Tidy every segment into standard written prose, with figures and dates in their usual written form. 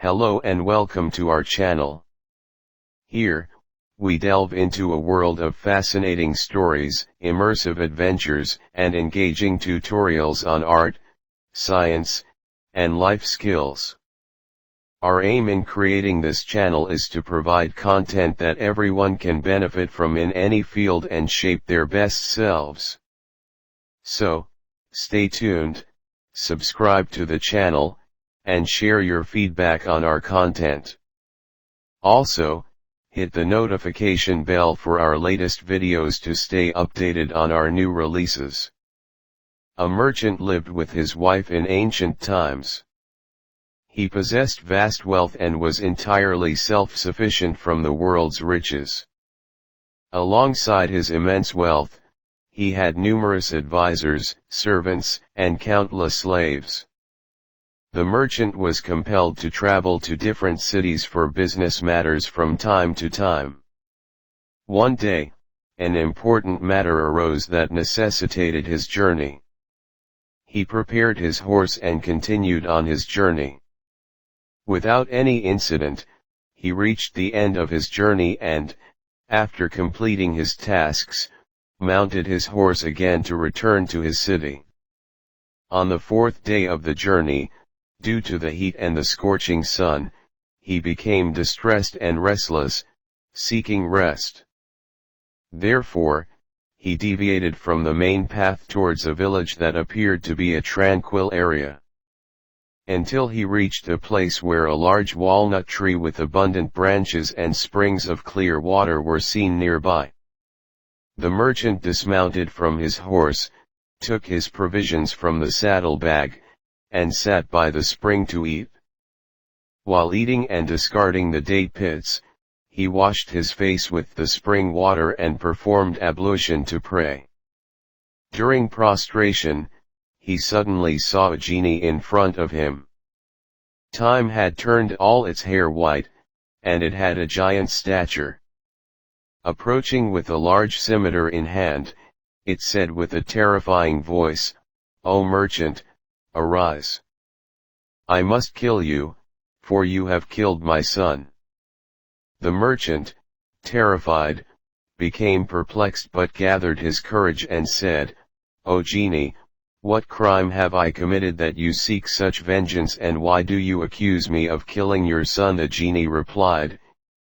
Hello and welcome to our channel. Here, we delve into a world of fascinating stories, immersive adventures, and engaging tutorials on art, science, and life skills. Our aim in creating this channel is to provide content that everyone can benefit from in any field and shape their best selves. So, stay tuned, subscribe to the channel, and share your feedback on our content. Also, hit the notification bell for our latest videos to stay updated on our new releases. A merchant lived with his wife in ancient times. He possessed vast wealth and was entirely self-sufficient from the world's riches. Alongside his immense wealth, he had numerous advisors, servants, and countless slaves. The merchant was compelled to travel to different cities for business matters from time to time. One day, an important matter arose that necessitated his journey. He prepared his horse and continued on his journey. Without any incident, he reached the end of his journey and, after completing his tasks, mounted his horse again to return to his city. On the fourth day of the journey, due to the heat and the scorching sun, he became distressed and restless, seeking rest. Therefore, he deviated from the main path towards a village that appeared to be a tranquil area. Until he reached a place where a large walnut tree with abundant branches and springs of clear water were seen nearby. The merchant dismounted from his horse, took his provisions from the saddlebag, and sat by the spring to eat. While eating and discarding the date pits, he washed his face with the spring water and performed ablution to pray. During prostration, he suddenly saw a genie in front of him. Time had turned all its hair white, and it had a giant stature. Approaching with a large scimitar in hand, it said with a terrifying voice, "O merchant, arise. I must kill you, for you have killed my son." The merchant, terrified, became perplexed but gathered his courage and said, "O genie, what crime have I committed that you seek such vengeance, and why do you accuse me of killing your son?" The genie replied,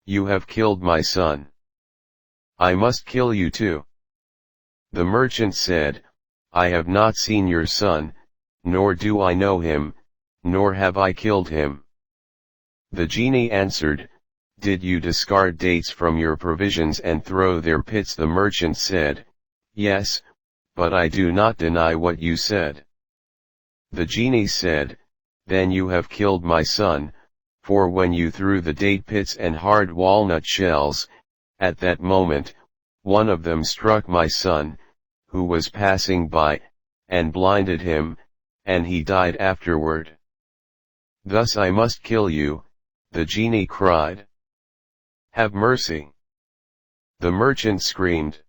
"You have killed my son. I must kill you too." The merchant said, "I have not seen your son, nor do I know him, nor have I killed him." The genie answered, "Did you discard dates from your provisions and throw their pits?" The merchant said, "Yes, but I do not deny what you said." The genie said, "Then you have killed my son, for when you threw the date pits and hard walnut shells, at that moment, one of them struck my son, who was passing by, and blinded him, and he died afterward. Thus I must kill you." The genie cried, "Have mercy." The merchant screamed,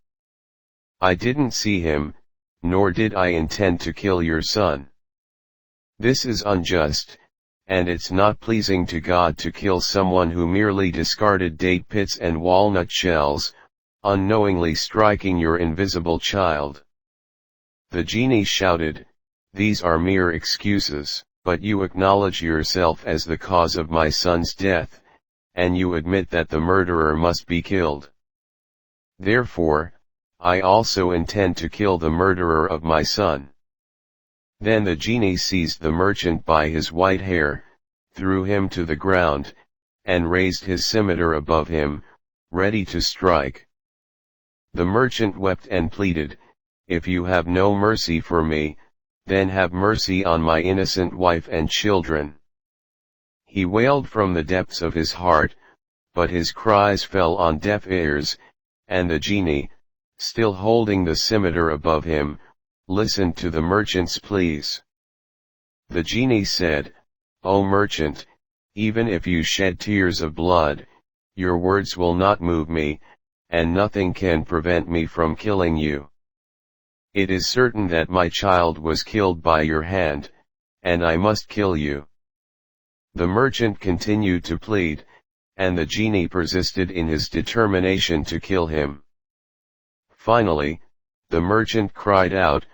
"I didn't see him, nor did I intend to kill your son. This is unjust, and it's not pleasing to God to kill someone who merely discarded date pits and walnut shells, unknowingly striking your invisible child." The genie shouted, "These are mere excuses, but you acknowledge yourself as the cause of my son's death, and you admit that the murderer must be killed. Therefore, I also intend to kill the murderer of my son." Then the genie seized the merchant by his white hair, threw him to the ground, and raised his scimitar above him, ready to strike. The merchant wept and pleaded, "If you have no mercy for me, then have mercy on my innocent wife and children." He wailed from the depths of his heart, but his cries fell on deaf ears, and the genie, still holding the scimitar above him, listened to the merchant's pleas. The genie said, "O merchant, even if you shed tears of blood, your words will not move me, and nothing can prevent me from killing you. It is certain that my child was killed by your hand, and I must kill you." The merchant continued to plead, and the genie persisted in his determination to kill him. Finally, the merchant cried out,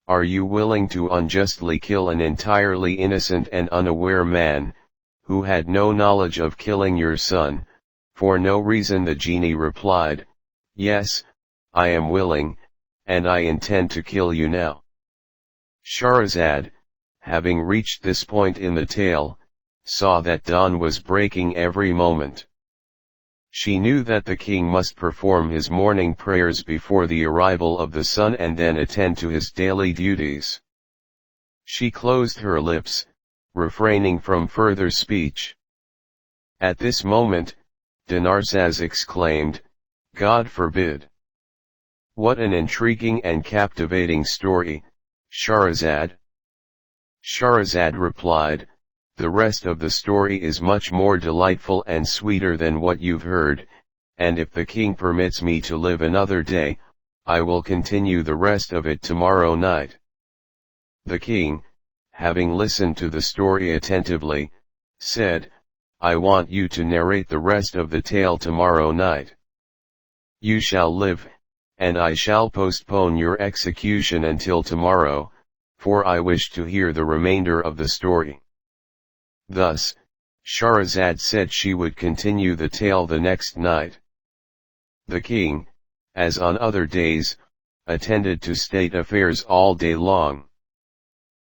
"Are you willing to unjustly kill an entirely innocent and unaware man, who had no knowledge of killing your son, for no reason?" The genie replied, "Yes, I am willing, and I intend to kill you now." Scheherazade, having reached this point in the tale, saw that dawn was breaking every moment. She knew that the king must perform his morning prayers before the arrival of the sun and then attend to his daily duties. She closed her lips, refraining from further speech. At this moment, Dinarzade exclaimed, "God forbid! What an intriguing and captivating story, Shahryar." Scheherazade replied, "The rest of the story is much more delightful and sweeter than what you've heard, and if the king permits me to live another day, I will continue the rest of it tomorrow night." The king, having listened to the story attentively, said, "I want you to narrate the rest of the tale tomorrow night. You shall live, and I shall postpone your execution until tomorrow, for I wish to hear the remainder of the story." Thus, Scheherazade said she would continue the tale the next night. The king, as on other days, attended to state affairs all day long.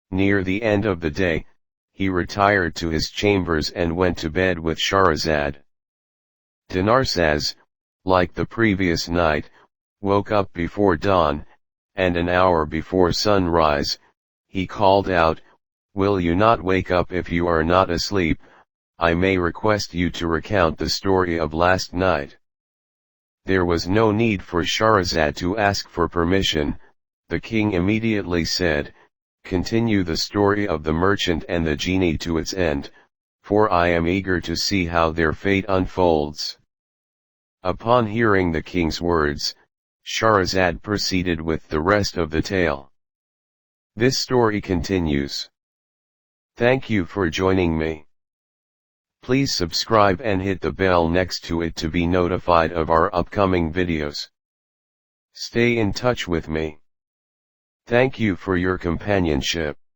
Near the end of the day, he retired to his chambers and went to bed with Scheherazade. Dinarzade, like the previous night, woke up before dawn, and an hour before sunrise, he called out, "Will you not wake up? If you are not asleep, I may request you to recount the story of last night." There was no need for Scheherazade to ask for permission. The king immediately said, "Continue the story of the merchant and the genie to its end, for I am eager to see how their fate unfolds." Upon hearing the king's words, Scheherazade proceeded with the rest of the tale. This story continues. Thank you for joining me. Please subscribe and hit the bell next to it to be notified of our upcoming videos. Stay in touch with me. Thank you for your companionship.